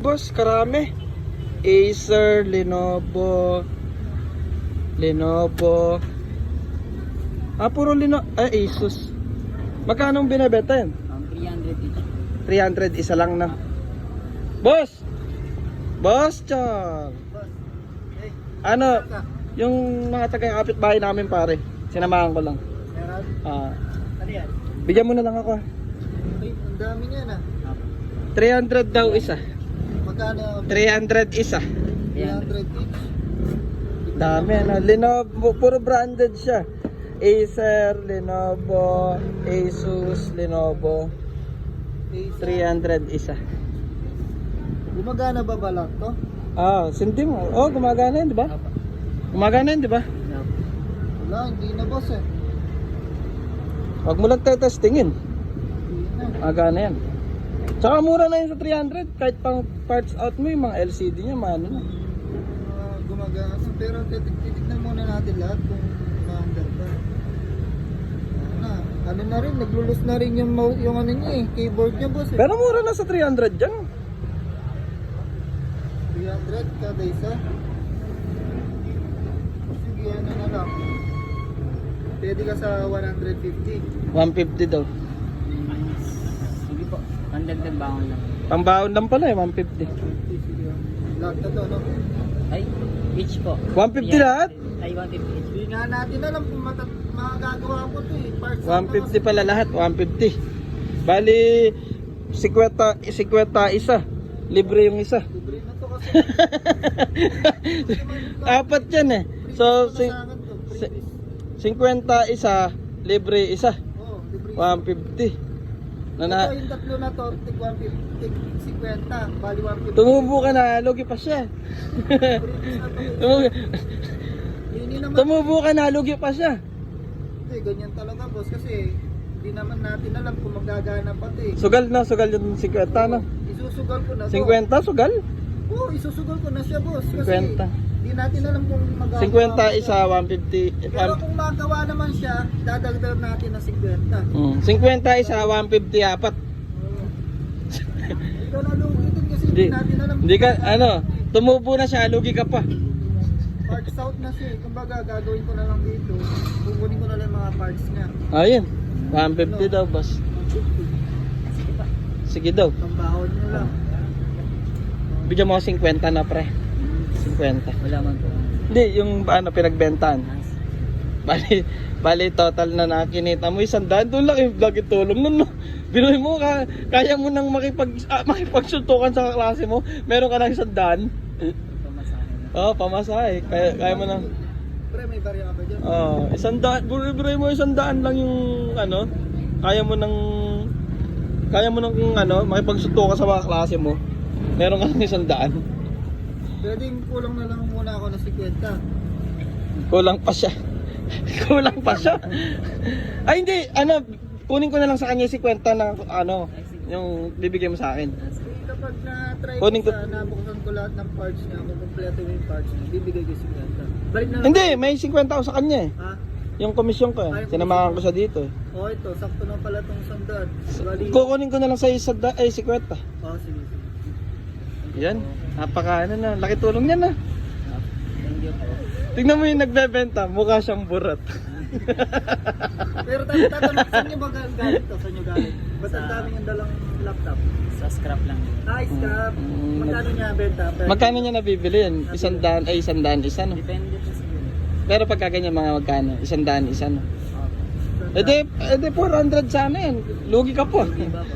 Boss, karami. Acer, Lenovo. Puro Asus. Magkano binebenta yan? 300 each. 300, isa lang na. Boss! Boss, Chong! Ano, yung mga taga-kapitbahay namin pare, sinamahan ko lang. Meron? Ano yan? Bigyan mo na lang ako. Ay, ang dami niyan 300 daw isa. Magkano? 300 isa. 300 each. Dami Lenovo, puro branded siya. Acer, Lenovo, Asus, Lenovo. 300 isa. Gumagana ba balak to? Sindi mo. Gumagana yun, di ba? Gumagana yun, di ba? Wala, hindi na boss eh. Huwag mo lang testingin. Hindi na. Gumagana yan. Tsaka mura na yun sa 300. Kahit pang parts out mo yung mga LCD niya, maano na. Gumagana. Pero titignan muna natin lahat kung maandar ba. Ano na rin, naglulus na rin yung ano niya keyboard niya boss eh. Pero mura na sa 300 dyan. 300 kada isa. Sige, ano na lang. Pwede ka sa 150. 150 daw. Sige po, pandagdag bangon lang. Pambaon lang pala 150. 150, sige. Lahat na to, no? Ay, each po. 150 lahat? Ay, 150 each. Hindi nga natin alam kung magagawa ko to eh. Parts 150 pala lahat, 150. Bali 50 isa. Libre yung isa. Libre na to kasi. Apat yan eh. So Free na to, free 50 isa, libre isa. Oo, libre. 150. Ito yung tatlo na to, tig 150, tig 50, bali 150. Tumubo ka na, lugi pa siya. Tumubo ka na, lugi pa siya. Hindi, ganyan talaga boss kasi hindi naman natin alam kung magagana pa ito eh. Sugal yung 50 na. Isusugal ko na to. 50 sugal? Oo, isusugal ko na siya boss kasi 50. hindi natin alam kung magagawa 50 isa, 150. Pero kung magawa naman siya, dadagdag natin na 50. 50 isa, 150 apat. Oo. Ikaw na lugi din kasi Hindi, hindi natin alam. hindi ka, tumubo na siya, lugi ka pa. Parts out na siya eh. Kumbaga gagawin ko na lang dito. Kukunin ko na lang mga parts niya. Ayun, 150 daw, boss. 150. Sige daw. Pambahon nyo lang. Bigyan mo ako 50 na, pre. 50. Wala man po. Hindi, yung pinagbentahan. Bali total na nakinita mo 100. Doon lang yung vlog tulong nun, no? Binuhin mo, kaya mo nang makipagsuntukan sa klase mo. Meron ka ng 100. Pamasahe na. Pamasahe. Kaya mo nang... Pre, may barya ka ba dyan? 100. Buri mo 100 lang yung kaya mo nang makipagsuntukan sa mga klase mo. Meron ka ng 100. Pwedeng kulang na lang muna ako ng 50. Kulang pa siya. Kulang pa siya. Ay hindi, kunin ko na lang sa kanya 50 na yung bibigyan mo sa akin. Kasi kapag na-try Kunin ko ko- sa nabuksan ko lahat ng parts niya, kung kompleto yung parts niya, bibigay ko 50. Balik na lang. Hindi, may 50 ako sa kanya eh. Ha? Yung komisyon ko Ay, eh. Sinamahan ko siya dito eh. Ito, sakto na pala itong sandaan. Bali. Kukunin ko na lang sa 50. Sige. Yan. Laki tulong niyan na. Thank you po. Tingnan mo yung nagbebenta, mukha siyang burat. Pero tatanong, saan nyo ba galit to? Saan nyo galit? Ba't ang dami yung dalang laptop? Sa scrap lang. Nice cap. Magkano niya benta? Magkano niya nabibili yan? 100 isa no? Depende po siguro. Pero pagka ganyan mga magkano? 100 isa no? Opo. Edi 400 sana yan. Lugi ka po. Di ba po?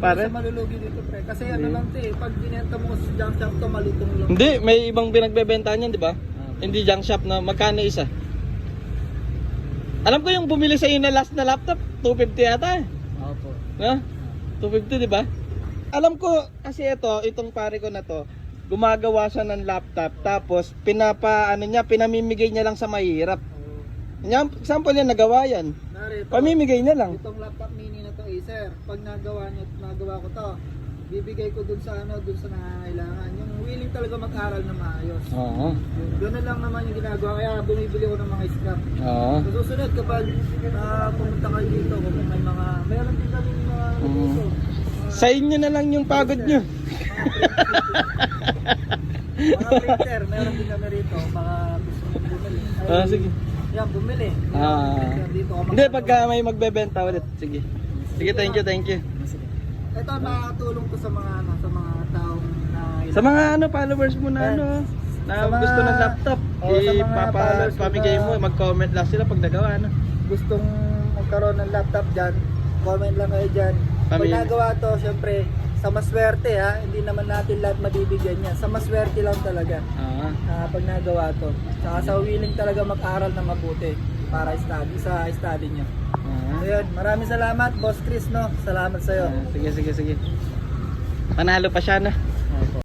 Para Pare? malulugi dito pre. Kasi ano lang to eh, pag binenta mo sa junk shop to, malutong lang. Hindi, may ibang pinagbebenta niyan, di ba? Opo. Hindi junk shop na magkano isa. Alam ko yung bumili sa iyo na last na laptop, 250 yata eh. Opo. Ha? 250, di ba? Alam ko kasi itong pare ko na to, gumagawa siya ng laptop tapos pinamimigay niya lang sa mahirap. Yan, example yan, nagawa yan. Narito, Pamimigay niya lang. itong laptop mini na to Acer, pag nagawa ko to, bibigay ko dun sa nangangailangan. Yung willing talaga mag-aral na maayos. Oo. Gano'n lang naman yung ginagawa, kaya bumibili ko ng mga scrap. Oo. Sa susunod, kapag pumunta kayo dito, kung may meron din kami mga Mm. dito. Sa inyo na lang yung pagod nyo. Mga printer, meron din kami rito. Mga gusto nyo bumili. Ay, Sige. yan, bumili. Dito, Hindi, pagka may magbebenta ulit. Sige. Sige, thank you, thank you. Ito, nakakatulong to sa mga, ano, sa mga taong na Sa mga followers mo na na Sa mga- gusto ng laptop, Oo, sa mga followers ko ipapamigay na- mo, mag-comment lang sila pag nagawa, gustong magkaroon ng laptop dyan, comment lang kayo dyan. Pag Pamilya. nagawa to, syempre, sa maswerte ha, hindi naman natin lahat mabibigyan yan. Sa maswerte lang talaga pag nagawa to. Saka sa willing talaga mag-aral na mabuti para sa study nyo. Ayun, maraming salamat, Boss Chris, no? Salamat sa'yo. Sige. Panalo pa siya,